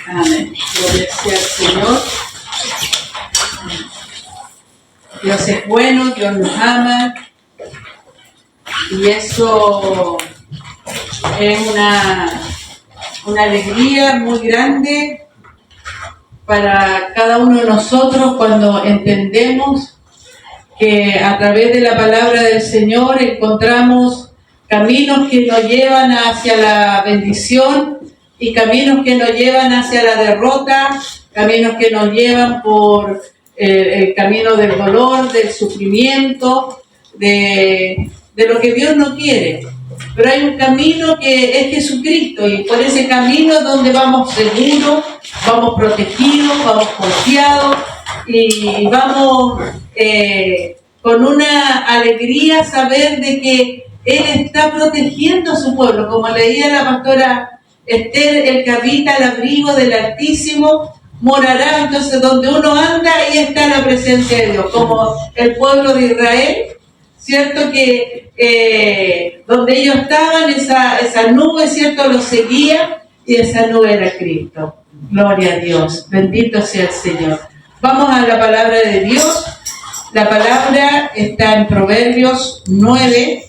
Amén. Gloria sea al Señor. Dios es bueno, Dios nos ama. Y eso es una alegría muy grande para cada uno de nosotros cuando entendemos que a través de la palabra del Señor encontramos caminos que nos llevan hacia la bendición y caminos que nos llevan hacia la derrota, caminos que nos llevan por el camino del dolor, del sufrimiento, de lo que Dios no quiere. Pero hay un camino que es Jesucristo, y por ese camino es donde vamos seguros, vamos protegidos, vamos confiados y vamos con una alegría saber de que Él está protegiendo a su pueblo. Como leía la pastora Esther, el que habita al abrigo del Altísimo morará. Entonces, donde uno anda, ahí está la presencia de Dios, como el pueblo de Israel, ¿cierto? Que donde ellos estaban, esa nube, ¿cierto?, los seguía, y esa nube era Cristo. Gloria a Dios, bendito sea el Señor. Vamos a la palabra de Dios. La palabra está en Proverbios 9.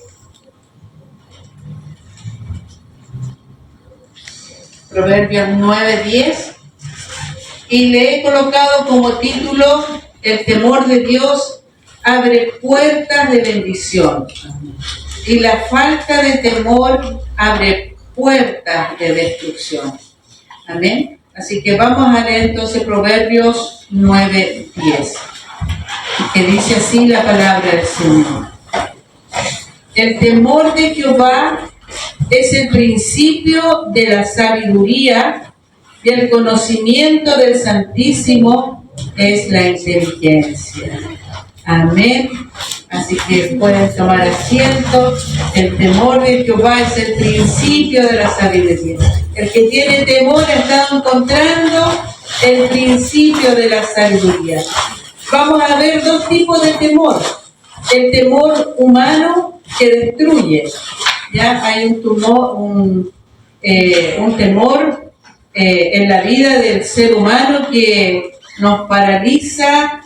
Proverbios 9:10. Y le he colocado como título: el temor de Dios abre puertas de bendición, y la falta de temor abre puertas de destrucción. Amén. Así que vamos a leer entonces Proverbios 9:10, que dice así la palabra del Señor: el temor de Jehová es el principio de la sabiduría, y el conocimiento del Santísimo es la inteligencia. Amén. Así que pueden tomar asiento. El temor de Jehová es el principio de la sabiduría. El que tiene temor ha estado encontrando el principio de la sabiduría. Vamos a ver dos tipos de temor. El temor humano, que destruye. Ya hay un temor en la vida del ser humano que nos paraliza,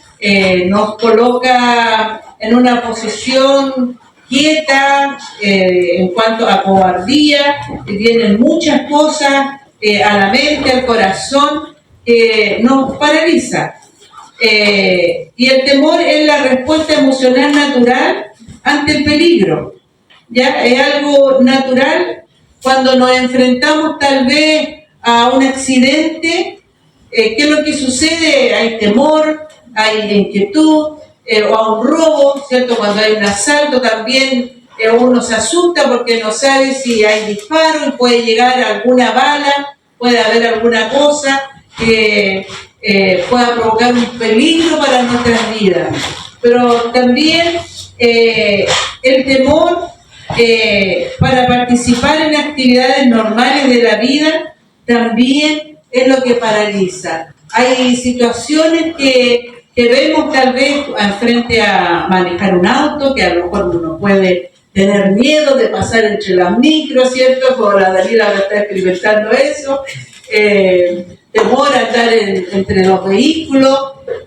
nos coloca en una posición quieta en cuanto a cobardía. Vienen muchas cosas a la mente, al corazón, que nos paraliza. Y el temor es la respuesta emocional natural ante el peligro. Ya es algo natural cuando nos enfrentamos tal vez a un accidente. ¿Qué es lo que sucede? Hay temor, hay inquietud, o a un robo, ¿cierto? Cuando hay un asalto también uno se asusta porque no sabe si hay disparo y puede llegar alguna bala, puede haber alguna cosa que pueda provocar un peligro para nuestras vidas. Pero también el temor para participar en actividades normales de la vida también es lo que paraliza. Hay situaciones que vemos tal vez frente a manejar un auto, que a lo mejor uno puede tener miedo de pasar entre las micros, ¿cierto? Como la Daniela está experimentando eso. Temor a andar entre los vehículos.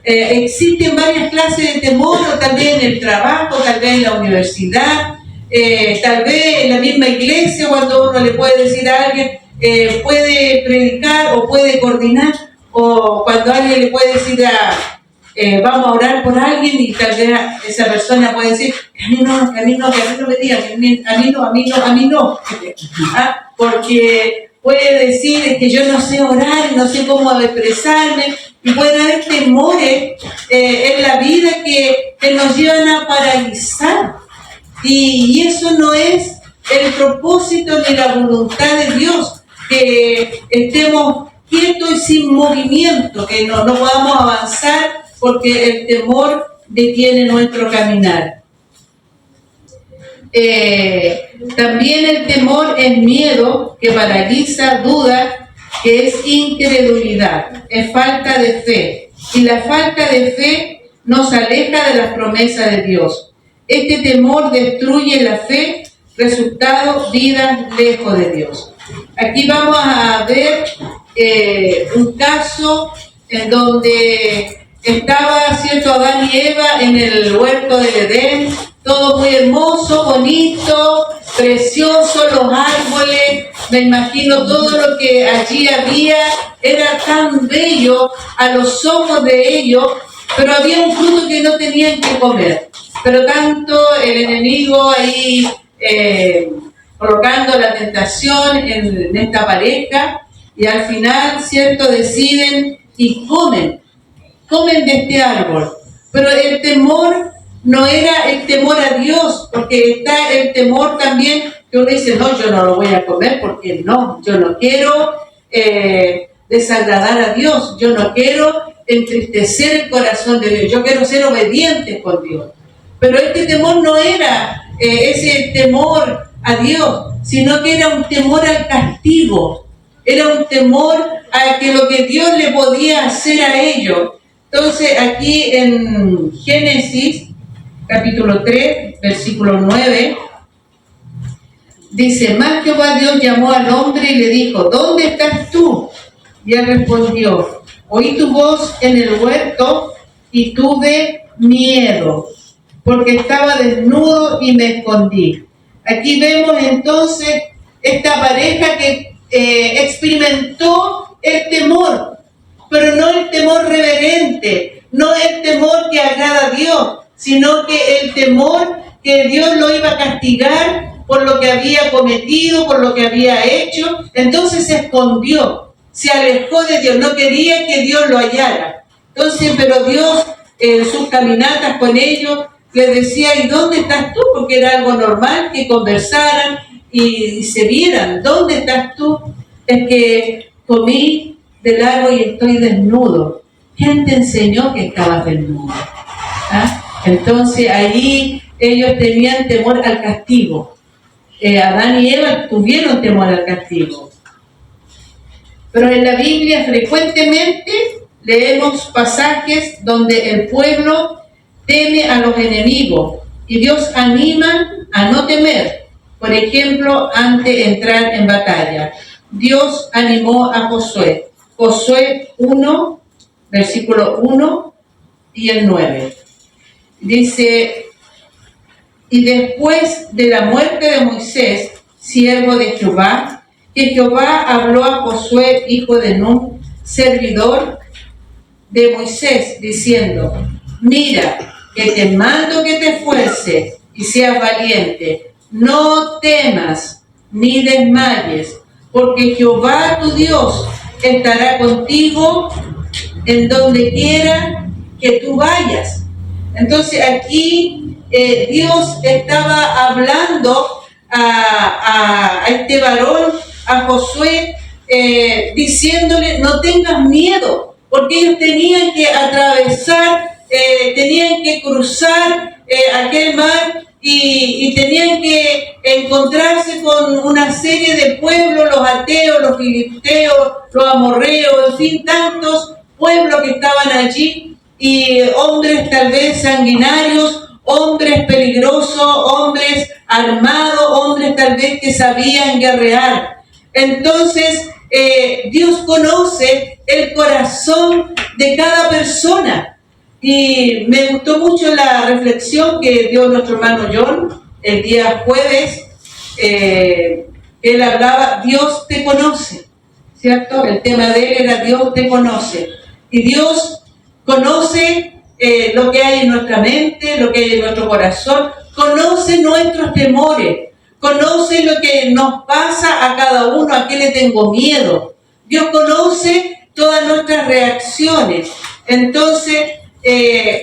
Existen varias clases de temor, o tal vez en el trabajo, tal vez en la universidad, tal vez en la misma iglesia, cuando uno le puede decir a alguien, puede predicar o puede coordinar, o cuando alguien le puede decir vamos a orar por alguien, y tal vez esa persona puede decir, a mí no me digan, a mí no. Porque puede decir que yo no sé orar, no sé cómo expresarme, y puede haber temores en la vida que nos llevan a paralizar, y eso no es el propósito ni la voluntad de Dios, que estemos quietos y sin movimiento, que no podamos avanzar porque el temor detiene nuestro caminar. También el temor es miedo, que paraliza, duda, que es incredulidad, es falta de fe. Y la falta de fe nos aleja de las promesas de Dios. Este temor destruye la fe, resultado, vida lejos de Dios. Aquí vamos a ver un caso en donde estaba, ¿cierto?, Adán y Eva en el huerto del Edén, todo muy hermoso, bonito, precioso, los árboles, me imagino todo lo que allí había, era tan bello a los ojos de ellos, pero había un fruto que no tenían que comer. Pero tanto el enemigo ahí colocando la tentación en esta pareja, y al final, ¿cierto?, deciden y comen de este árbol. Pero el temor no era el temor a Dios, porque está el temor también que uno dice, no, yo no lo voy a comer porque no, yo no quiero desagradar a Dios, yo no quiero entristecer el corazón de Dios, yo quiero ser obediente con Dios. Pero este temor no era ese temor a Dios, sino que era un temor al castigo, era un temor a que lo que Dios le podía hacer a ellos. Entonces aquí en Génesis capítulo 3, versículo 9, dice, más Jehová Dios llamó al hombre y le dijo, ¿dónde estás tú? Y él respondió, oí tu voz en el huerto y tuve miedo, porque estaba desnudo y me escondí. Aquí vemos entonces esta pareja que experimentó el temor, pero no el temor reverente, no el temor que agrada a Dios, sino que el temor que Dios lo iba a castigar por lo que había cometido, por lo que había hecho. Entonces se escondió, se alejó de Dios, no quería que Dios lo hallara. Entonces, pero Dios en sus caminatas con ellos les decía, ¿y dónde estás tú? Porque era algo normal que conversaran y se vieran, ¿dónde estás tú? Es que comí del árbol y estoy desnudo. ¿Quién te enseñó que estabas desnudo? ¿Ah? Entonces ahí ellos tenían temor al castigo. Adán y Eva tuvieron temor al castigo. Pero en la Biblia frecuentemente leemos pasajes donde el pueblo teme a los enemigos y Dios anima a no temer. Por ejemplo, antes de entrar en batalla, Dios animó a Josué. Josué 1, versículo 1 y el 9. Dice, y después de la muerte de Moisés, siervo de Jehová, que Jehová habló a Josué, hijo de Nun, servidor de Moisés, diciendo, mira, que te mando que te esfuerces y seas valiente, no temas ni desmayes, porque Jehová tu Dios estará contigo en donde quiera que tú vayas. Entonces aquí Dios estaba hablando a este varón, a Josué, diciéndole, no tengas miedo, porque ellos tenían que atravesar, tenían que cruzar aquel mar y tenían que encontrarse con una serie de pueblos, los ateos, los filisteos, los amorreos, en fin, tantos pueblos que estaban allí, y hombres tal vez sanguinarios, hombres peligrosos, hombres armados, hombres tal vez que sabían guerrear. Entonces, Dios conoce el corazón de cada persona. Y me gustó mucho la reflexión que dio nuestro hermano John el día jueves. Él hablaba, Dios te conoce, ¿cierto? El tema de él era Dios te conoce. Y Dios conoce lo que hay en nuestra mente, lo que hay en nuestro corazón, conoce nuestros temores, conoce lo que nos pasa a cada uno, a qué le tengo miedo. Dios conoce todas nuestras reacciones. Entonces,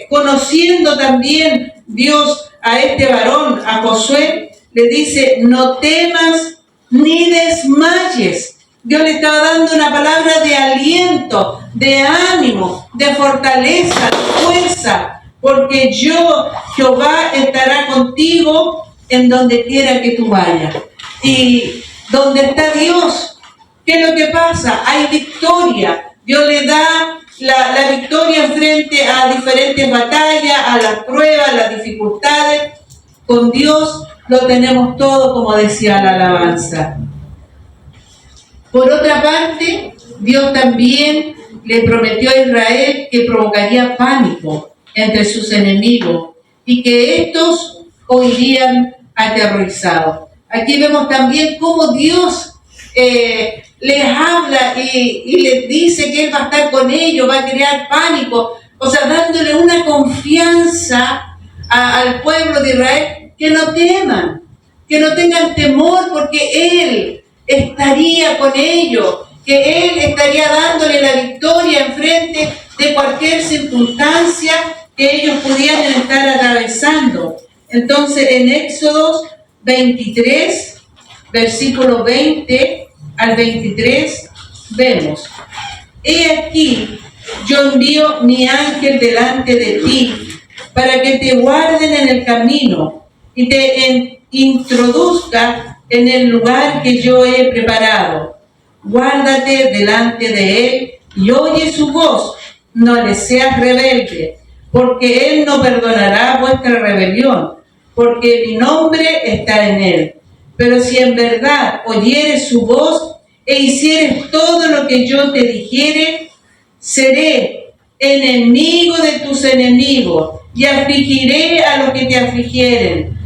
conociendo también Dios a este varón, a Josué, le dice, no temas ni desmayes. Dios le estaba dando una palabra de aliento, de ánimo, de fortaleza, de fuerza, porque yo, Jehová, estará contigo en donde quiera que tú vayas. Y donde está Dios, ¿qué es lo que pasa? Hay victoria. Dios le da la victoria frente a diferentes batallas, a las pruebas, a las dificultades. Con Dios lo tenemos todo, como decía la alabanza. Por otra parte, Dios también le prometió a Israel que provocaría pánico entre sus enemigos y que estos huirían aterrorizados. Aquí vemos también cómo Dios les habla y les dice que Él va a estar con ellos, va a crear pánico, o sea, dándole una confianza al pueblo de Israel, que no teman, que no tengan temor, porque Él estaría con ellos, que Él estaría dándole la victoria en frente de cualquier circunstancia que ellos pudieran estar atravesando. Entonces, en Éxodo 23, versículo 20 al 23, vemos: he aquí, yo envío mi ángel delante de ti, para que te guarden en el camino y te introduzca en el lugar que yo he preparado. Guárdate delante de él y oye su voz, no le seas rebelde, porque él no perdonará vuestra rebelión, porque mi nombre está en él. Pero si en verdad oyeres su voz e hicieres todo lo que yo te dijere, seré enemigo de tus enemigos y afligiré a los que te afligieren,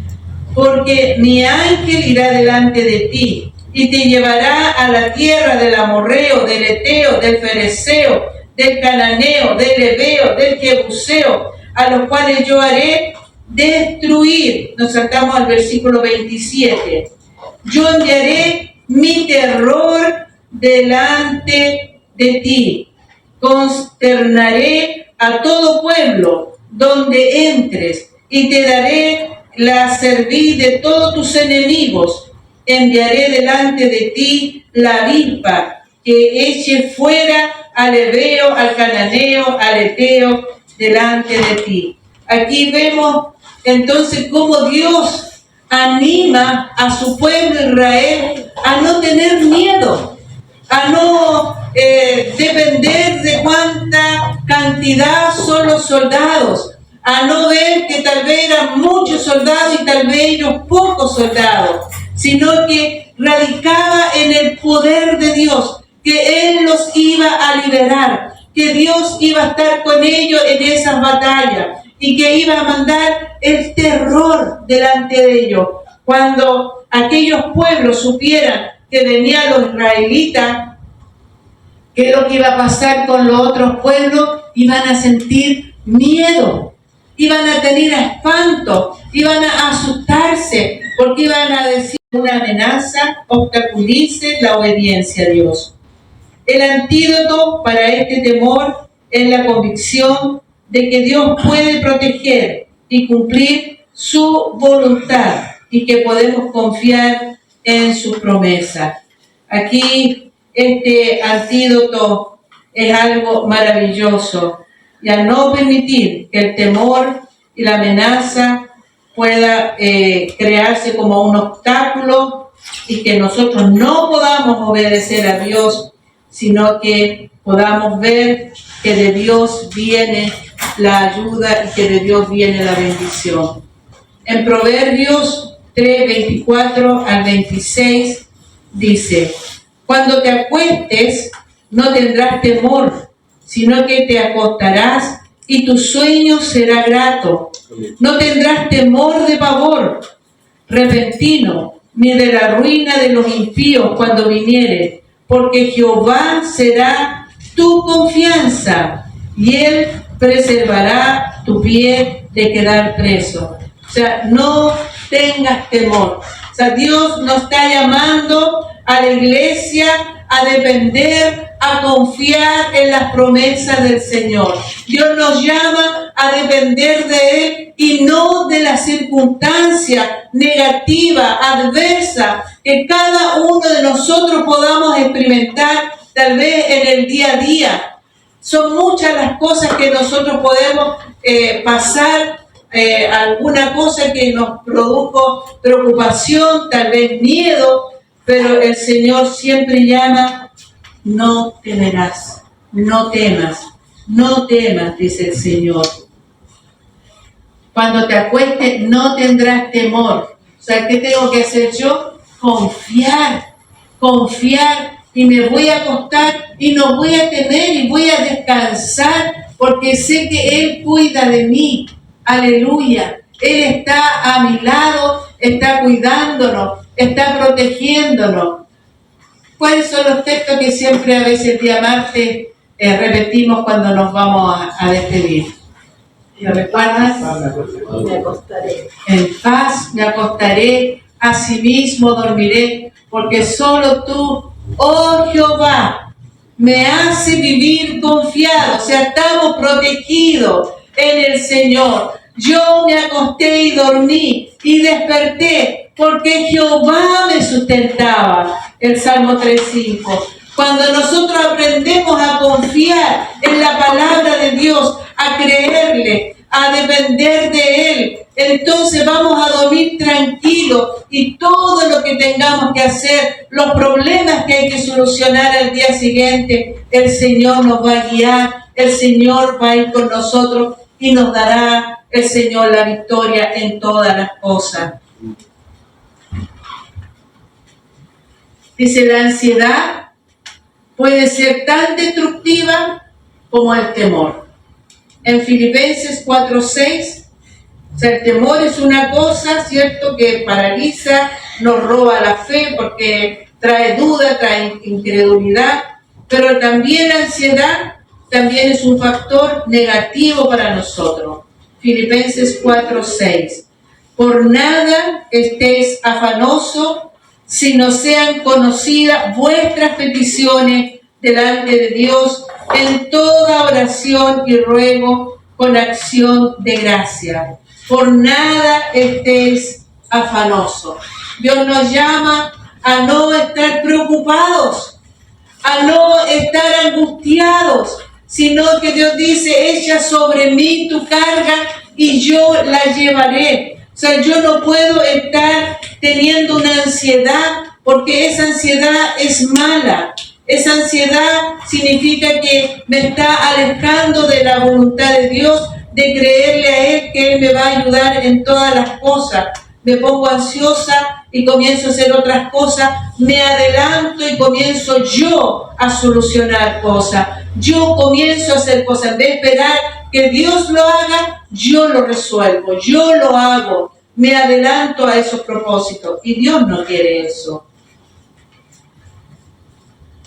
porque mi ángel irá delante de ti y te llevará a la tierra del amorreo, del eteo, del fereceo, del cananeo, del heveo, del jebuseo, a los cuales yo haré destruir. Nos saltamos al versículo 27. Yo enviaré mi terror delante de ti, consternaré a todo pueblo donde entres y te daré la cerviz de todos tus enemigos. Enviaré delante de ti la avispa que eche fuera al heveo, al cananeo, al eteo delante de ti. Aquí vemos entonces cómo Dios anima a su pueblo Israel a no tener miedo, a no depender de cuánta cantidad son los soldados, a no ver que tal vez eran muchos soldados y tal vez ellos pocos soldados, sino que radicaba en el poder de Dios, que Él los iba a liberar, que Dios iba a estar con ellos en esas batallas y que iba a mandar el terror delante de ellos. Cuando aquellos pueblos supieran que venían los israelitas, que lo que iba a pasar con los otros pueblos, iban a sentir miedo, iban a tener espanto, iban a asustarse, porque iban a decir una amenaza obstaculice la obediencia a Dios. El antídoto para este temor es la convicción de que Dios puede proteger y cumplir su voluntad y que podemos confiar en sus promesas. Aquí este antídoto es algo maravilloso, y al no permitir que el temor y la amenaza pueda crearse como un obstáculo y que nosotros no podamos obedecer a Dios, sino que podamos ver que de Dios viene la ayuda y que de Dios viene la bendición. En Proverbios 3, 24 al 26 dice: cuando te acuestes no tendrás temor, sino que te acostarás y tu sueño será grato. No tendrás temor de pavor repentino, ni de la ruina de los impíos cuando viniere, porque Jehová será tu confianza y Él preservará tu pie de quedar preso. O sea, no tengas temor. O sea, Dios nos está llamando a la iglesia a depender, a confiar en las promesas del Señor. Dios nos llama a depender de Él y no de las circunstancias negativas, adversas, que cada uno de nosotros podamos experimentar tal vez en el día a día. Son muchas las cosas que nosotros podemos pasar, alguna cosa que nos produjo preocupación, tal vez miedo, pero el Señor siempre llama: no temerás, no temas, no temas, dice el Señor. Cuando te acuestes no tendrás temor. O sea, ¿qué tengo que hacer yo? Confiar y me voy a acostar y no voy a temer y voy a descansar porque sé que Él cuida de mí. Aleluya. Él está a mi lado, está cuidándonos, está protegiéndonos. ¿Cuáles son los textos que siempre a veces el día martes repetimos cuando nos vamos a despedir? ¿Lo recuerdas? Me acostaré. En paz me acostaré, asimismo dormiré, porque solo tú, oh Jehová, me hace vivir confiado. O sea, estamos protegidos en el Señor. Yo me acosté y dormí y desperté, porque Jehová me sustentaba. El Salmo 3:5. Cuando nosotros aprendemos a confiar en la palabra de Dios, a creerle, a depender de Él, entonces vamos a dormir tranquilos y todo lo que tengamos que hacer, los problemas que hay que solucionar al día siguiente, el Señor nos va a guiar, el Señor va a ir con nosotros y nos dará el Señor la victoria en todas las cosas. Dice, la ansiedad puede ser tan destructiva como el temor. En Filipenses 4:6, o sea, el temor es una cosa, ¿cierto?, que paraliza, nos roba la fe porque trae duda, trae incredulidad, pero también la ansiedad también es un factor negativo para nosotros. Filipenses 4:6. Por nada estéis afanosos, sino sean conocidas vuestras peticiones delante de Dios en toda oración y ruego con acción de gracia. Por nada estéis afanosos. Dios nos llama a no estar preocupados, a no estar angustiados, sino que Dios dice, echa sobre mí tu carga y yo la llevaré. O sea, yo no puedo estar teniendo una ansiedad porque esa ansiedad es mala. Esa ansiedad significa que me está alejando de la voluntad de Dios, de creerle a Él que Él me va a ayudar en todas las cosas. Me pongo ansiosa y comienzo a hacer otras cosas, me adelanto y comienzo yo a solucionar cosas. Yo comienzo a hacer cosas, en vez de esperar que Dios lo haga, yo lo resuelvo, yo lo hago, me adelanto a esos propósitos y Dios no quiere eso.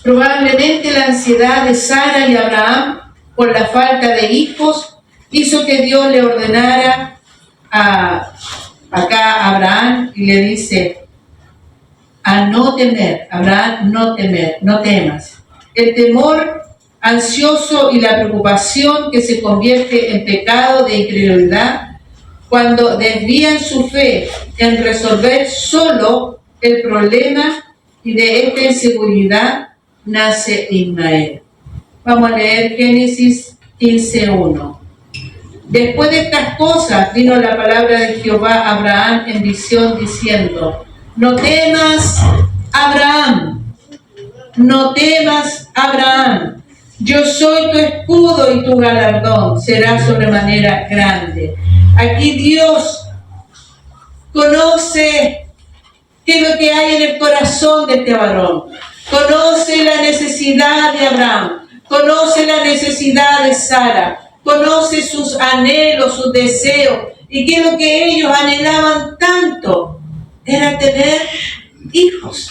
Probablemente la ansiedad de Sara y Abraham por la falta de hijos hizo que Dios le ordenara a Abraham y le dice a no temer, Abraham, no temer, no temas. El temor ansioso y la preocupación que se convierte en pecado de incredulidad cuando desvían su fe en resolver solo el problema, y de esta inseguridad nace Ismael. Vamos a leer Génesis 15:1. Después de estas cosas vino la palabra de Jehová a Abraham en visión diciendo, no temas, Abraham, no temas, Abraham, yo soy tu escudo y tu galardón será sobremanera grande. Aquí Dios conoce qué es lo que hay en el corazón de este varón, conoce la necesidad de Abraham, conoce la necesidad de Sara, conoce sus anhelos, sus deseos, y que lo que ellos anhelaban tanto era tener hijos.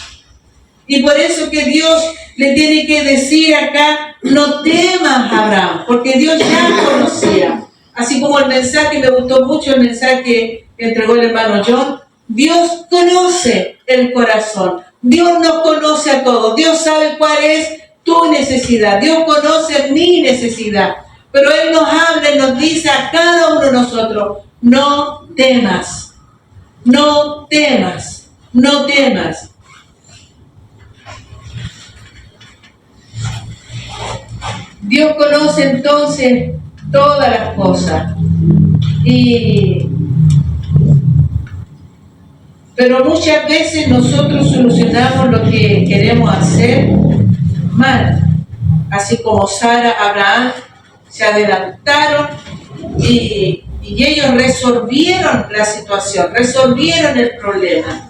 Y por eso que Dios le tiene que decir acá, no temas, Abraham, porque Dios ya conocía. Así como el mensaje, me gustó mucho el mensaje que entregó el hermano John, Dios conoce el corazón, Dios nos conoce a todos, Dios sabe cuál es tu necesidad, Dios conoce mi necesidad. Pero Él nos habla y nos dice a cada uno de nosotros, no temas, no temas, no temas. Dios conoce entonces todas las cosas. Pero muchas veces nosotros solucionamos lo que queremos hacer mal. Así como Sara, Abraham, se adelantaron y ellos resolvieron la situación, resolvieron el problema.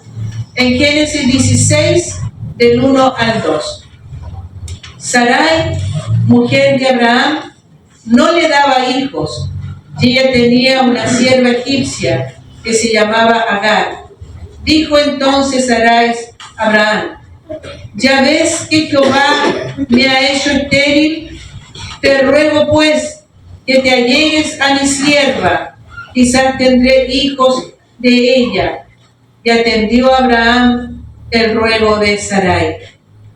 En Génesis 16, del 1 al 2. Sarai, mujer de Abraham, no le daba hijos, y ella tenía una sierva egipcia que se llamaba Agar. Dijo entonces Sarai a Abraham: ya ves que Jehová me ha hecho estéril, te ruego pues que te allegues a mi sierva, quizás tendré hijos de ella. Y atendió Abraham el ruego de Sarai.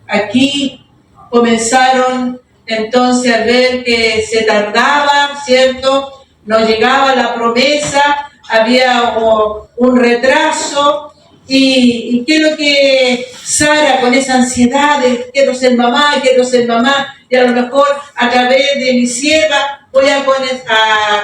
Aquí comenzaron entonces a ver que se tardaba, ¿cierto? No llegaba la promesa, había un retraso. ¿Y qué es lo que Sara con esa ansiedad de quiero ser mamá, y a lo mejor a través de mi sierva voy a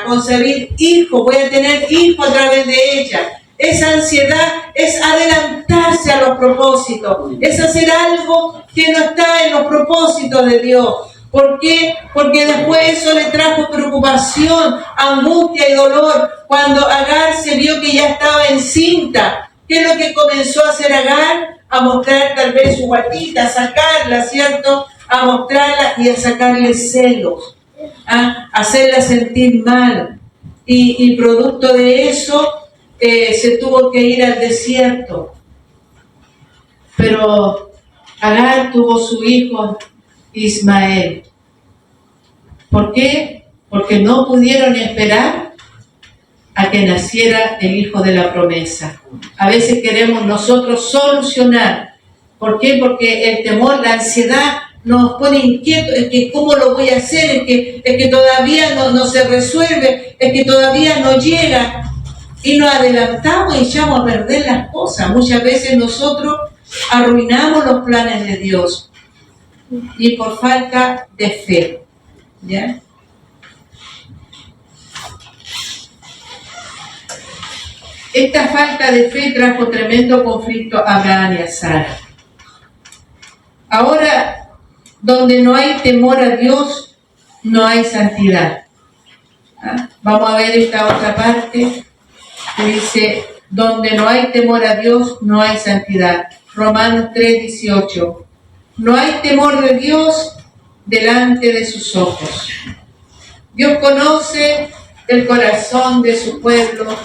concebir hijos, voy a tener hijos a través de ella? Esa ansiedad es adelantarse a los propósitos, es hacer algo que no está en los propósitos de Dios. ¿Por qué? Porque después eso le trajo preocupación, angustia y dolor. Cuando Agar se vio que ya estaba encinta, ¿qué es lo que comenzó a hacer Agar? A mostrar tal vez su guatita, a sacarla, ¿cierto? A mostrarla y a sacarle celos, a hacerla sentir mal. Y producto de eso, se tuvo que ir al desierto. Pero Agar tuvo su hijo Ismael. ¿Por qué? Porque no pudieron esperar a que naciera el hijo de la promesa. A veces queremos nosotros solucionar. ¿Por qué? Porque el temor, la ansiedad nos pone inquietos. Es que ¿cómo lo voy a hacer? Es que todavía no se resuelve. Es que todavía no llega. Y nos adelantamos y echamos a perder las cosas. Muchas veces nosotros arruinamos los planes de Dios. Y por falta de fe. ¿Ya? Esta falta de fe trajo tremendo conflicto a Abraham y a Sara. Ahora, donde no hay temor a Dios, no hay santidad. Vamos a ver esta otra parte que dice, donde no hay temor a Dios, no hay santidad. Romanos 3:18. No hay temor de Dios delante de sus ojos. Dios conoce el corazón de su pueblo.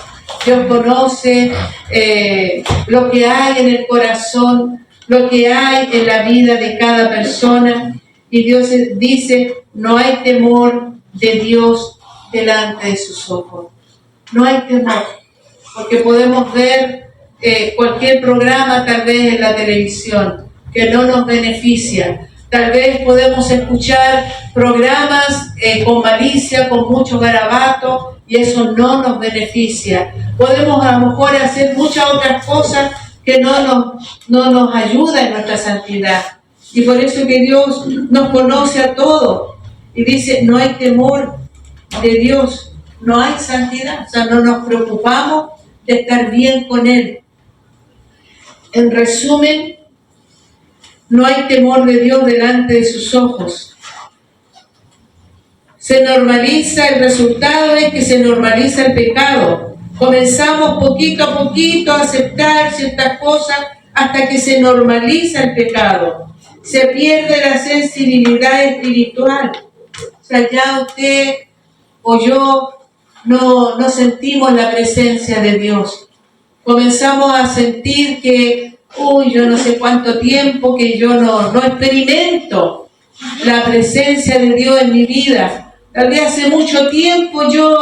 Dios conoce lo que hay en el corazón, lo que hay en la vida de cada persona. Y Dios dice, no hay temor de Dios delante de sus ojos. No hay temor, porque podemos ver cualquier programa tal vez en la televisión que no nos beneficia. Tal vez podemos escuchar programas con malicia, con mucho garabato, y eso no nos beneficia. Podemos a lo mejor hacer muchas otras cosas que no nos ayudan en nuestra santidad. Y por eso que Dios nos conoce a todos. Y dice, no hay temor de Dios, no hay santidad. O sea, no nos preocupamos de estar bien con Él. En resumen, no hay temor de Dios delante de sus ojos. Se normaliza, el resultado es que se normaliza el pecado. Comenzamos poquito a poquito a aceptar ciertas cosas hasta que se normaliza el pecado. Se pierde la sensibilidad espiritual. O sea, ya usted o yo no sentimos la presencia de Dios. Comenzamos a sentir que yo no sé cuánto tiempo que yo no experimento la presencia de Dios en mi vida. Tal vez hace mucho tiempo yo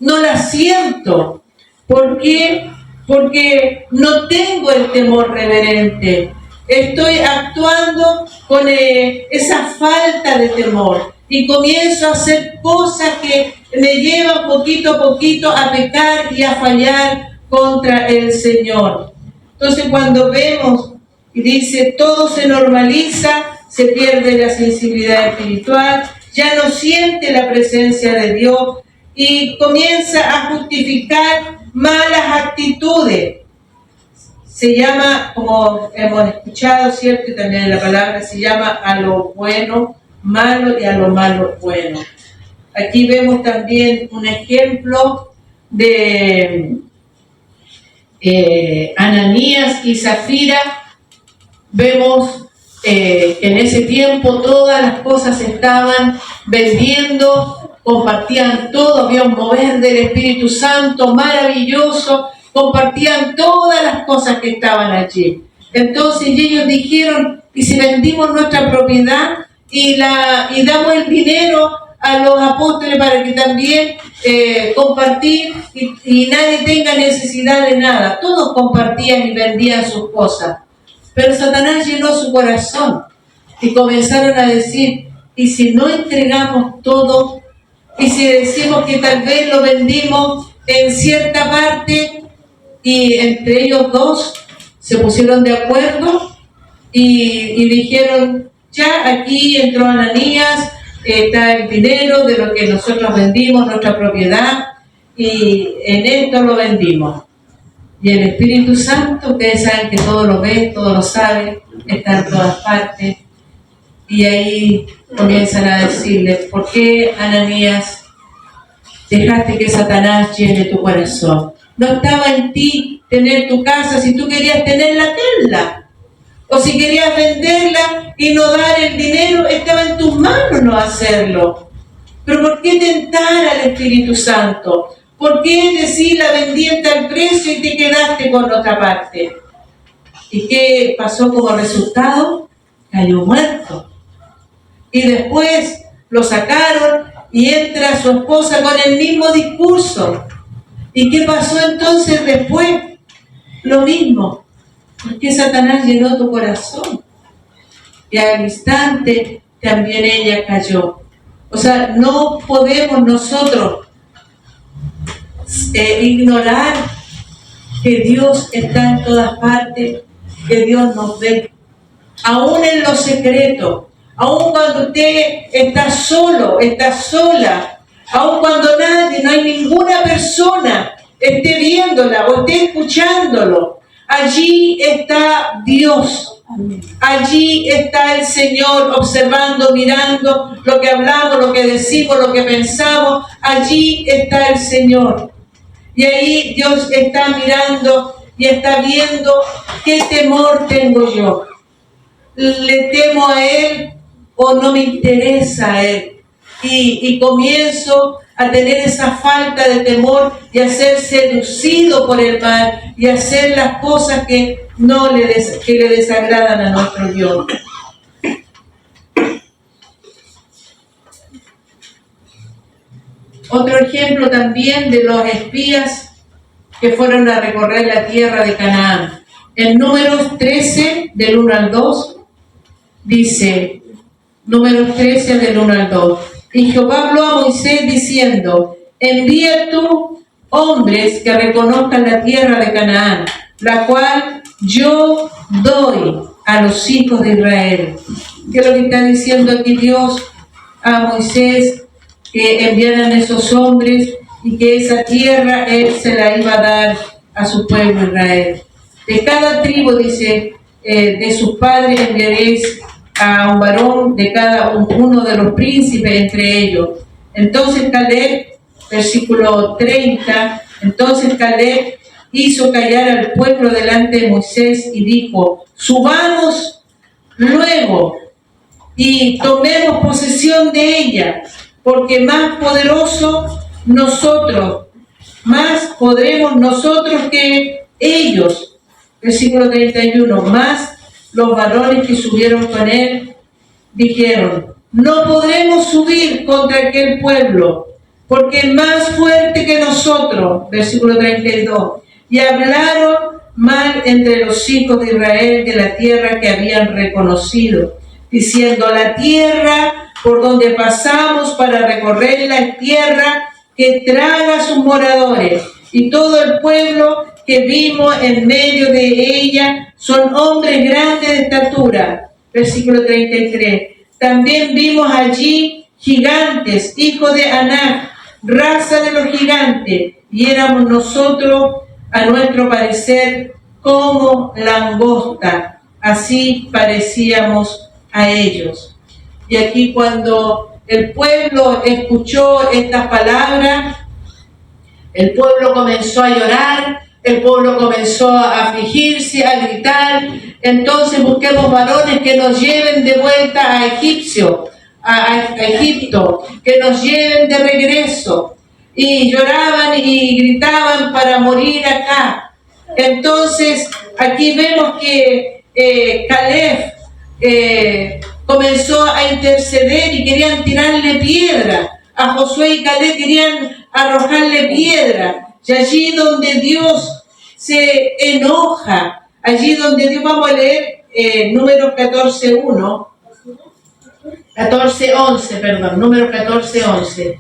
no la siento. ¿Por qué? Porque no tengo el temor reverente. Estoy actuando con esa falta de temor y comienzo a hacer cosas que me llevan poquito a poquito a pecar y a fallar contra el Señor. Entonces cuando vemos y dice todo se normaliza, se pierde la sensibilidad espiritual, ya no siente la presencia de Dios y comienza a justificar malas actitudes. Se llama, como hemos escuchado, ¿cierto? Y también en la palabra se llama a lo bueno malo y a lo malo bueno. Aquí vemos también un ejemplo de Ananías y Zafira. Vemos en ese tiempo todas las cosas se estaban vendiendo, compartían todo, había un mover del Espíritu Santo maravilloso, compartían todas las cosas que estaban allí. Entonces ellos dijeron, ¿y si vendimos nuestra propiedad y damos el dinero a los apóstoles para que también compartir y nadie tenga necesidad de nada? Todos compartían y vendían sus cosas. Pero Satanás llenó su corazón y comenzaron a decir, ¿y si no entregamos todo? ¿Y si decimos que tal vez lo vendimos en cierta parte? Y entre ellos dos se pusieron de acuerdo y dijeron, ya aquí entró Ananías, está el dinero de lo que nosotros vendimos, nuestra propiedad, y en esto lo vendimos. Y el Espíritu Santo, ustedes saben que todo lo ve, todo lo sabe, está en todas partes. Y ahí comienzan a decirle, ¿por qué, Ananías, dejaste que Satanás llene tu corazón? No estaba en ti tener tu casa, si tú querías tenerla, tenla. O si querías venderla y no dar el dinero, estaba en tus manos no hacerlo. Pero ¿por qué tentar al Espíritu Santo? ¿Por qué decir la vendí en tal precio y te quedaste con otra parte? ¿Y qué pasó como resultado? Cayó muerto. Y después lo sacaron y entra su esposa con el mismo discurso. ¿Y qué pasó entonces después? Lo mismo. Porque Satanás llenó tu corazón. Y al instante también ella cayó. O sea, no podemos nosotros ignorar que Dios está en todas partes, que Dios nos ve, aún en lo secreto, aún cuando usted está solo, está sola, aún cuando nadie, no hay ninguna persona esté viéndola o esté escuchándolo, allí está Dios. Allí está el Señor observando, mirando lo que hablamos, lo que decimos, lo que pensamos. Allí está el Señor. Y ahí Dios está mirando y está viendo qué temor tengo yo. ¿Le temo a Él o no me interesa a Él? Y comienzo a tener esa falta de temor y a ser seducido por el mal y a hacer las cosas que le desagradan a nuestro Dios. Otro ejemplo también de los espías que fueron a recorrer la tierra de Canaán. En Números 13, del 1 al 2, dice, Números 13, del 1 al 2. Y Jehová habló a Moisés diciendo, envía tú hombres que reconozcan la tierra de Canaán, la cual yo doy a los hijos de Israel. ¿Qué es lo que está diciendo aquí Dios a Moisés? Que enviaran esos hombres y que esa tierra Él se la iba a dar a su pueblo Israel. De cada tribu, dice, de sus padres enviaréis a un varón de cada uno de los príncipes entre ellos. Entonces Caleb, versículo 30, entonces Caleb hizo callar al pueblo delante de Moisés y dijo, subamos luego y tomemos posesión de ella, porque más podremos nosotros que ellos. Versículo 31, más los varones que subieron con él dijeron, no podremos subir contra aquel pueblo, porque es más fuerte que nosotros. Versículo 32, y hablaron mal entre los hijos de Israel de la tierra que habían reconocido, diciendo, la tierra por donde pasamos para recorrerla es tierra que traga a sus moradores, y todo el pueblo que vimos en medio de ella son hombres grandes de estatura. Versículo 33. También vimos allí gigantes, hijos de Anac, raza de los gigantes, y éramos nosotros, a nuestro parecer, como langosta. Así parecíamos a ellos. Y aquí cuando el pueblo escuchó estas palabras, el pueblo comenzó a llorar, el pueblo comenzó a afligirse, a gritar. Entonces busquemos varones que nos lleven de vuelta a Egipto, que nos lleven de regreso. Y lloraban y gritaban para morir acá. Entonces aquí vemos que Caleb comenzó a interceder y querían tirarle piedra. A Josué y Caleb querían arrojarle piedra. Y allí donde Dios se enoja, allí donde Dios, vamos a leer Números 14:11, Números 14:11.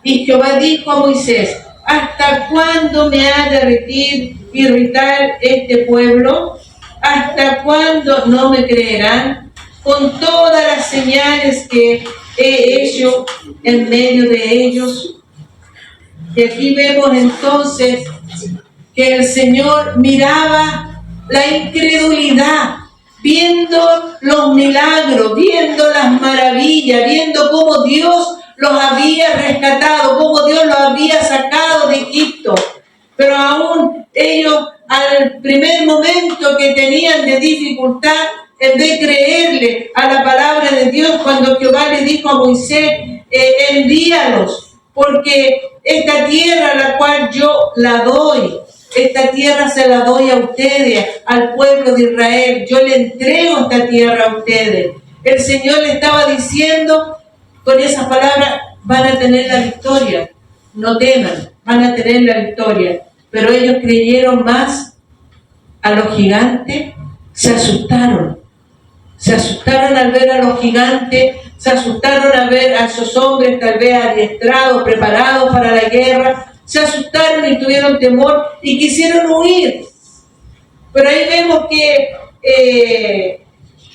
Y Jehová dijo a Moisés: ¿hasta cuándo me ha de irritar este pueblo? ¿Hasta cuándo no me creerán? Con todas las señales que he hecho en medio de ellos. Y aquí vemos entonces que el Señor miraba la incredulidad, viendo los milagros, viendo las maravillas, viendo cómo Dios los había rescatado, cómo Dios los había sacado de Egipto. Pero aún ellos, al primer momento que tenían de dificultad, en vez de creerle a la palabra de Dios, cuando Jehová le dijo a Moisés: envíalos, porque esta tierra la cual yo la doy, esta tierra se la doy a ustedes, al pueblo de Israel. Yo le entrego esta tierra a ustedes. El Señor le estaba diciendo con esas palabras: van a tener la victoria, no teman, van a tener la victoria. Pero ellos creyeron más a los gigantes, se asustaron al ver a los gigantes, se asustaron al ver a esos hombres tal vez adiestrados, preparados para la guerra, se asustaron y tuvieron temor y quisieron huir. Pero ahí vemos que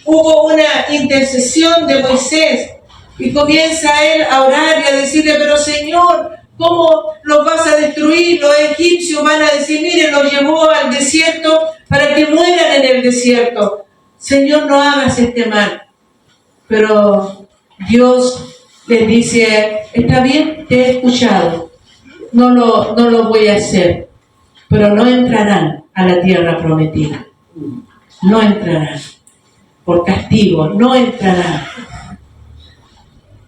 hubo una intercesión de Moisés y comienza él a orar y a decirle: pero Señor, ¿cómo los vas a destruir? Los egipcios van a decir: miren, los llevó al desierto para que mueran en el desierto. Señor, no hagas este mal. Pero Dios les dice: está bien, te he escuchado, no lo voy a hacer, pero no entrarán a la tierra prometida. No entrarán, por castigo, no entrarán.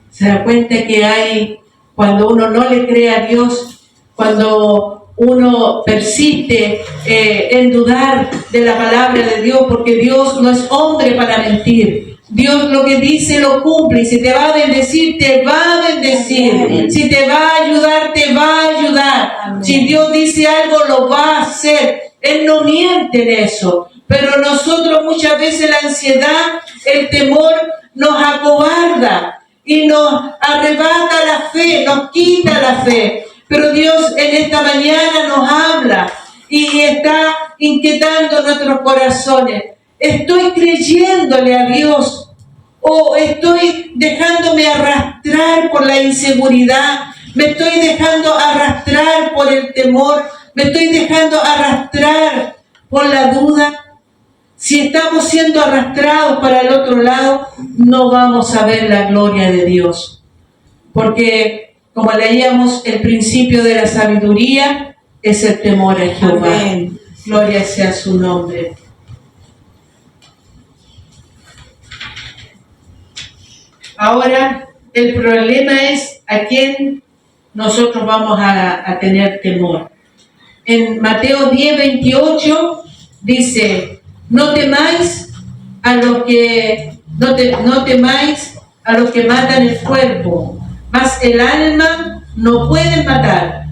Se da cuenta que hay, cuando uno no le cree a Dios, cuando uno persiste en dudar de la palabra de Dios, porque Dios no es hombre para mentir. Dios lo que dice lo cumple, y si te va a bendecir, te va a bendecir. Si te va a ayudar, te va a ayudar. Si Dios dice algo, lo va a hacer. Él no miente en eso. Pero nosotros muchas veces la ansiedad, el temor nos acobarda y nos arrebata la fe, nos quita la fe. Pero Dios en esta mañana nos habla y está inquietando nuestros corazones. ¿Estoy creyéndole a Dios o estoy dejándome arrastrar por la inseguridad? ¿Me estoy dejando arrastrar por el temor? ¿Me estoy dejando arrastrar por la duda? Si estamos siendo arrastrados para el otro lado, no vamos a ver la gloria de Dios. Porque, como leíamos, el principio de la sabiduría es el temor a Jehová. Amén. Gloria sea su nombre. Ahora, el problema es a quién nosotros vamos a tener temor. En Mateo 10:28 dice: no temáis a los que matan el cuerpo, mas el alma no pueden matar.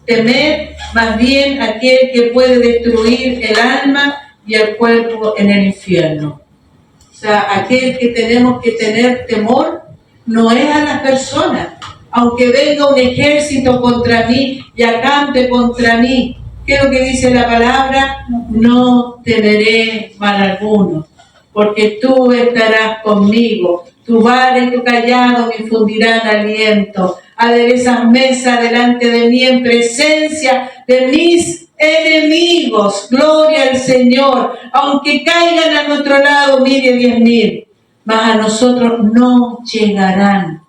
Temed más bien aquel que puede destruir el alma y el cuerpo en el infierno. O sea, aquel que tenemos que tener temor no es a las personas. Aunque venga un ejército contra mí y acampe contra mí, ¿qué es lo que dice la palabra? No temeré mal alguno, porque tú estarás conmigo. Tu vara y tu callado me infundirán aliento. Aderezas mesa delante de mí en presencia de mis enemigos. Gloria al Señor. Aunque caigan a nuestro lado 1000, mas a nosotros no llegarán.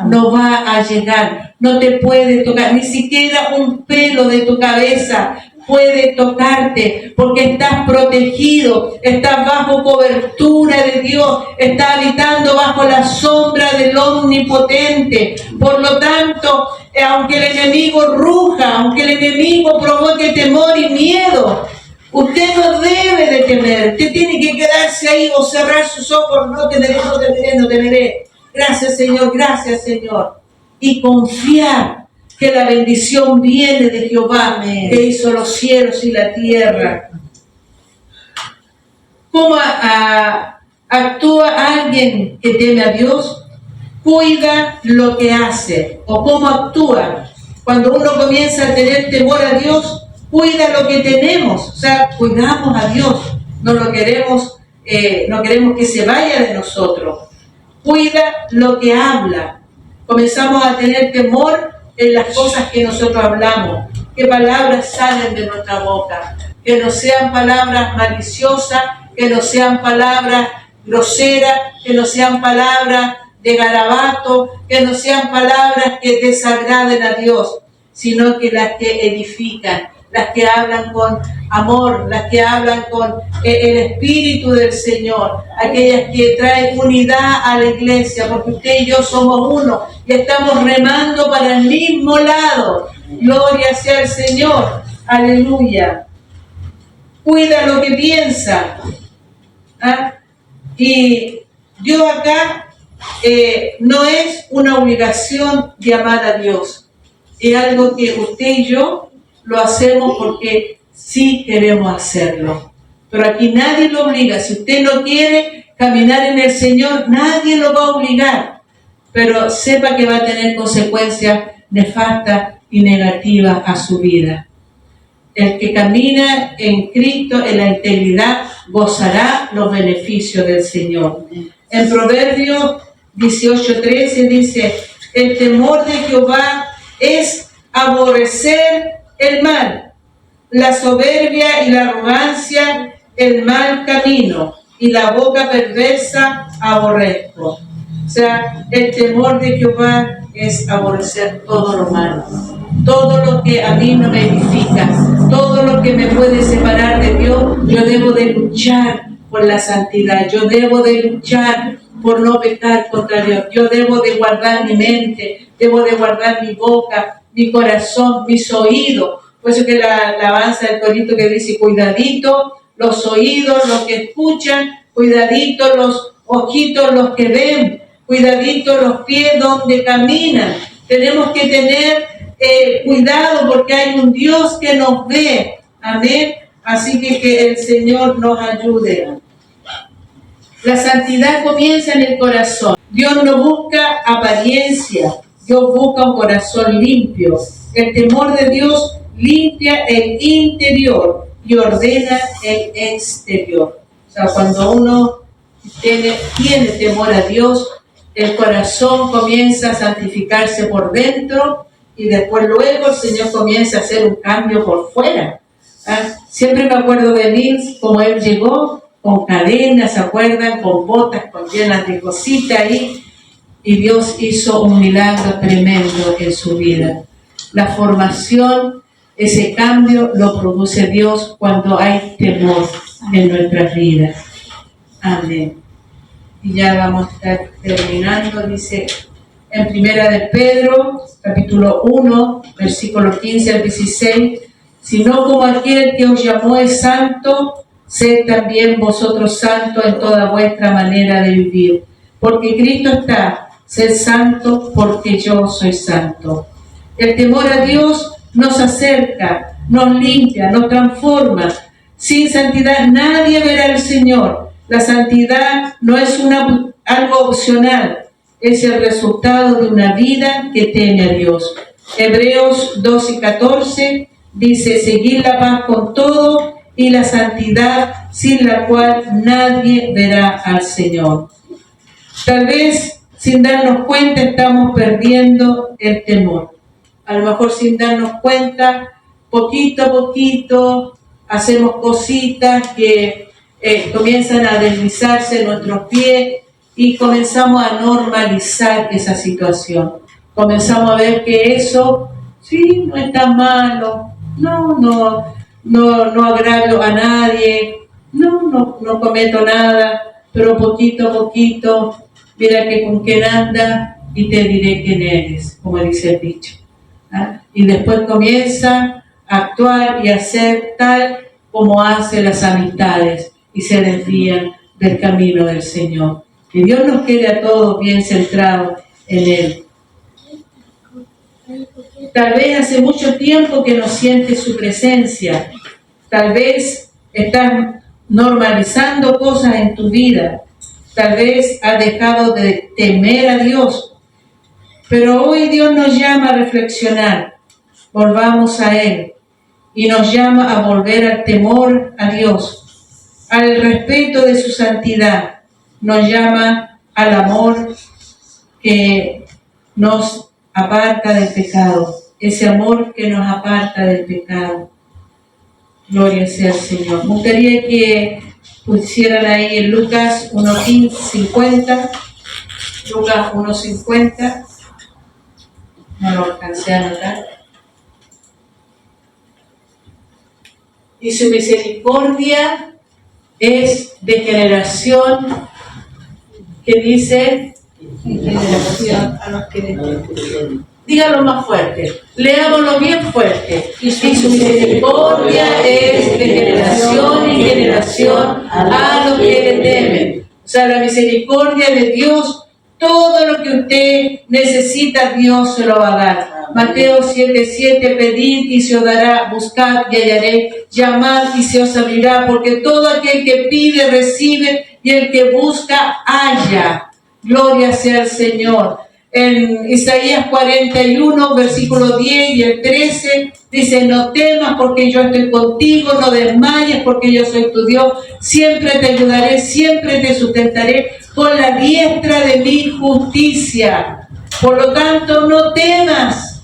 No va a llegar, no te puede tocar, ni siquiera un pelo de tu cabeza puede tocarte, porque estás protegido, estás bajo cobertura de Dios, estás habitando bajo la sombra del Omnipotente. Por lo tanto, aunque el enemigo ruja, aunque el enemigo provoque temor y miedo, usted no debe de temer. Usted tiene que quedarse ahí o cerrar sus ojos. No temeré, no temeré, no temeré. Gracias, Señor, gracias, Señor. Y confiar que la bendición viene de Jehová, amén, que hizo los cielos y la tierra. ¿Cómo actúa alguien que teme a Dios? Cuida lo que hace. ¿O cómo actúa? Cuando uno comienza a tener temor a Dios, cuida lo que tenemos. O sea, cuidamos a Dios. No lo queremos, no queremos que se vaya de nosotros. Cuida lo que habla. Comenzamos a tener temor en las cosas que nosotros hablamos. ¿Qué palabras salen de nuestra boca? Que no sean palabras maliciosas, que no sean palabras groseras, que no sean palabras de garabato, que no sean palabras que desagraden a Dios, sino que las que edifican, las que hablan con amor, las que hablan con el Espíritu del Señor, aquellas que traen unidad a la iglesia, porque usted y yo somos uno y estamos remando para el mismo lado. Gloria sea al Señor, aleluya. Cuida lo que piensa. ¿Ah? Y Dios acá no es una obligación de amar a Dios, es algo que usted y yo lo hacemos porque sí queremos hacerlo. Pero aquí nadie lo obliga. Si usted no quiere caminar en el Señor, nadie lo va a obligar. Pero sepa que va a tener consecuencias nefastas y negativas a su vida. El que camina en Cristo, en la integridad, gozará los beneficios del Señor. En Proverbios 18:13 dice: el temor de Jehová es aborrecer el mal, la soberbia y la arrogancia, el mal camino, y la boca perversa aborrezco. O sea, el temor de Jehová es aborrecer todo lo malo, todo lo que a mí no me edifica, todo lo que me puede separar de Dios. Yo debo de luchar por la santidad, yo debo de luchar por no pecar contra Dios, yo debo de guardar mi mente, debo de guardar mi boca, mi corazón, mis oídos. Por eso que la alabanza del corito que dice: cuidadito los oídos, los que escuchan, cuidadito los ojitos, los que ven, cuidadito los pies donde caminan. Tenemos que tener cuidado porque hay un Dios que nos ve. Amén. Así que el Señor nos ayude. La santidad comienza en el corazón. Dios no busca apariencia, Dios busca un corazón limpio. El temor de Dios limpia el interior y ordena el exterior. O sea, cuando uno tiene temor a Dios, el corazón comienza a santificarse por dentro y después luego el Señor comienza a hacer un cambio por fuera. Siempre me acuerdo de Nils, como él llegó con cadenas, ¿se acuerdan? Con botas, con llenas de cositas ahí, y Dios hizo un milagro tremendo en su vida. La formación, ese cambio lo produce Dios cuando hay temor en nuestras vidas. Amén. Y ya vamos a estar terminando. Dice en Primera de Pedro, capítulo 1, versículos 15 al 16: sino como aquel que os llamó es santo, sed también vosotros santos en toda vuestra manera de vivir. Porque Cristo está: sed santo porque yo soy santo. El temor a Dios nos acerca, nos limpia, nos transforma. Sin santidad nadie verá al Señor. La santidad no es algo opcional, es el resultado de una vida que teme a Dios. Hebreos 12:14 dice: seguid la paz con todo y la santidad, sin la cual nadie verá al Señor. Tal vez sin darnos cuenta estamos perdiendo el temor. A lo mejor sin darnos cuenta, poquito a poquito, hacemos cositas que comienzan a deslizarse en nuestros pies y comenzamos a normalizar esa situación. Comenzamos a ver que eso, sí, no es tan malo, no no agravio a nadie, no cometo nada, pero poquito a poquito, mira que con quién anda y te diré quién eres, como dice el dicho. ¿Ah? Y después comienza a actuar y a hacer tal como hace las amistades y se desvían del camino del Señor. Que Dios nos quede a todos bien centrados en Él. Tal vez hace mucho tiempo que no sientes su presencia. Tal vez estás normalizando cosas en tu vida. Tal vez has dejado de temer a Dios. Pero hoy Dios nos llama a reflexionar. Volvamos a Él. Y nos llama a volver al temor a Dios, al respeto de su santidad. Nos llama al amor que nos aparta del pecado. Ese amor que nos aparta del pecado. Gloria sea al Señor. Me gustaría que pusieran ahí en Lucas 1:50. Lucas 1:50. No lo alcancé a anotar. Y su misericordia es de generación, que dice, generación a los que le temen. dígalo más fuerte, leámoslo bien fuerte. Y su misericordia es de generación en generación a los que le temen. O sea, la misericordia de Dios, todo lo que usted necesita, Dios se lo va a dar. Mateo 7:7, pedid y se os dará, buscad y hallaréis, llamad y se os abrirá, porque todo aquel que pide recibe y el que busca halla. Gloria sea al Señor. En Isaías 41, versículo 10 y el 13, dice, no temas porque yo estoy contigo, no desmayes porque yo soy tu Dios, siempre te ayudaré, siempre te sustentaré con la diestra de mi justicia. Por lo tanto, no temas.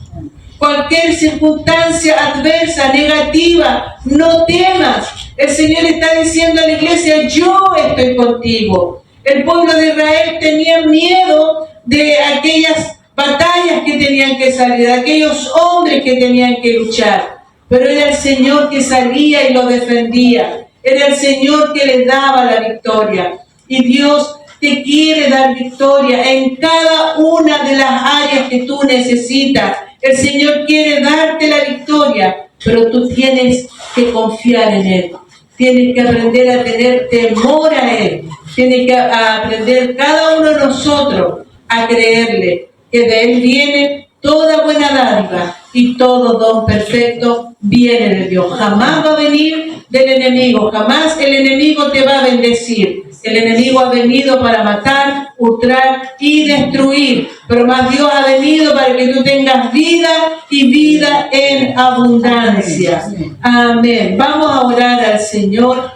Cualquier circunstancia adversa, negativa, no temas. El Señor está diciendo a la iglesia, yo estoy contigo. El pueblo de Israel tenía miedo de aquellas batallas que tenían que salir, de aquellos hombres que tenían que luchar. Pero era el Señor que salía y lo defendía. Era el Señor que les daba la victoria. Y Dios te quiere dar victoria en cada una de las áreas que tú necesitas. El Señor quiere darte la victoria, pero tú tienes que confiar en Él. Tienes que aprender a tener temor a Él. Tienes que aprender cada uno de nosotros a creerle que de Él viene toda buena dádiva y todo don perfecto viene de Dios. Jamás va a venir del enemigo, jamás el enemigo te va a bendecir. El enemigo ha venido para matar, hurtar y destruir, pero más Dios ha venido para que tú tengas vida y vida en abundancia. Amén. Vamos a orar al Señor,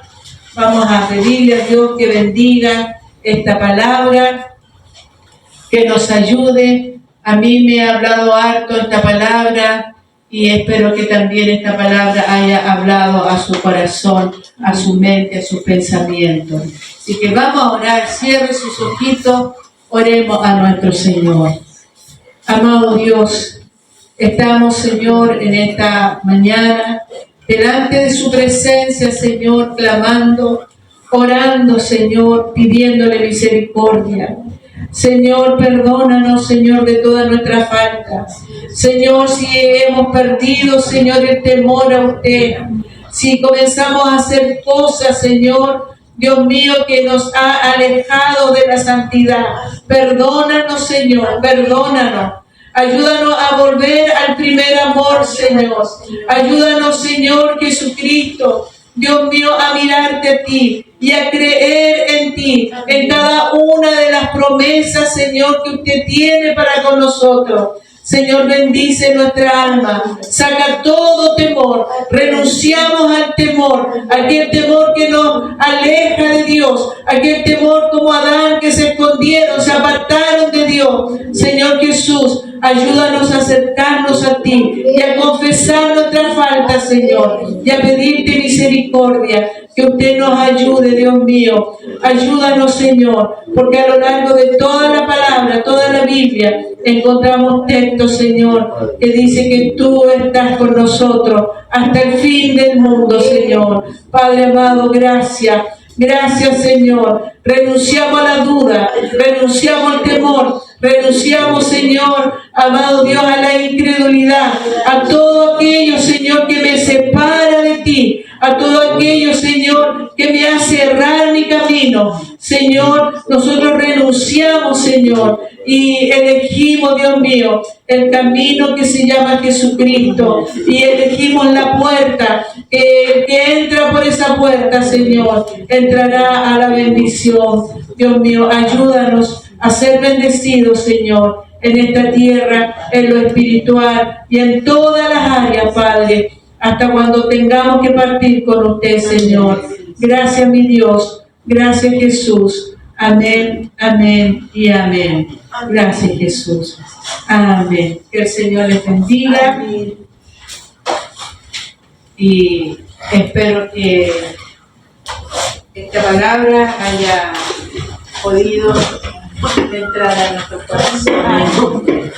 vamos a pedirle a Dios que bendiga esta palabra, que nos ayude. A mí me ha hablado harto esta palabra y espero que también esta palabra haya hablado a su corazón, a su mente, a sus pensamientos. Así que vamos a orar, cierre sus ojitos, oremos a nuestro Señor. Amado Dios, estamos, Señor, en esta mañana, delante de su presencia, Señor, clamando, orando, Señor, pidiéndole misericordia. Señor, perdónanos, Señor, de todas nuestras faltas. Señor, si hemos perdido, Señor, el temor a usted, si comenzamos a hacer cosas, Señor, Dios mío, que nos ha alejado de la santidad, perdónanos, Señor, perdónanos. Ayúdanos a volver al primer amor, Señor. Ayúdanos, Señor Jesucristo, Dios mío, a mirarte a ti y a creer en ti, en cada una de las promesas, Señor, que usted tiene para con nosotros. Señor, bendice nuestra alma, saca todo temor, renunciamos al temor, aquel temor que nos aleja de Dios, aquel temor como Adán que se escondieron, se apartaron de Dios. Señor Jesús, Ayúdanos a acercarnos a ti y a confesar nuestras faltas, Señor, y a pedirte misericordia. Que usted nos ayude, Dios mío. Ayúdanos, Señor, porque a lo largo de toda la palabra, toda la Biblia, encontramos textos, Señor, que dice que tú estás con nosotros hasta el fin del mundo, Señor. Padre amado, gracias. Gracias, Señor. Renunciamos a la duda, renunciamos al temor, renunciamos, Señor, amado Dios, a la incredulidad, a todo aquello, Señor, que me separa de ti, a todo aquello, Señor, que me hace errar mi camino. Señor, nosotros renunciamos, Señor, y elegimos, Dios mío, el camino que se llama Jesucristo, y elegimos la puerta, que entra por esa puerta, Señor, entrará a la bendición. Dios mío, ayúdanos a ser bendecidos, Señor, en esta tierra, en lo espiritual y en todas las áreas, Padre, hasta cuando tengamos que partir con usted, Señor. Gracias, mi Dios. Gracias, Jesús. Amén, amén y amén. Gracias, Jesús. Amén. Que el Señor les bendiga. Y espero que esta palabra haya podido entrar a nuestro corazón. Amén.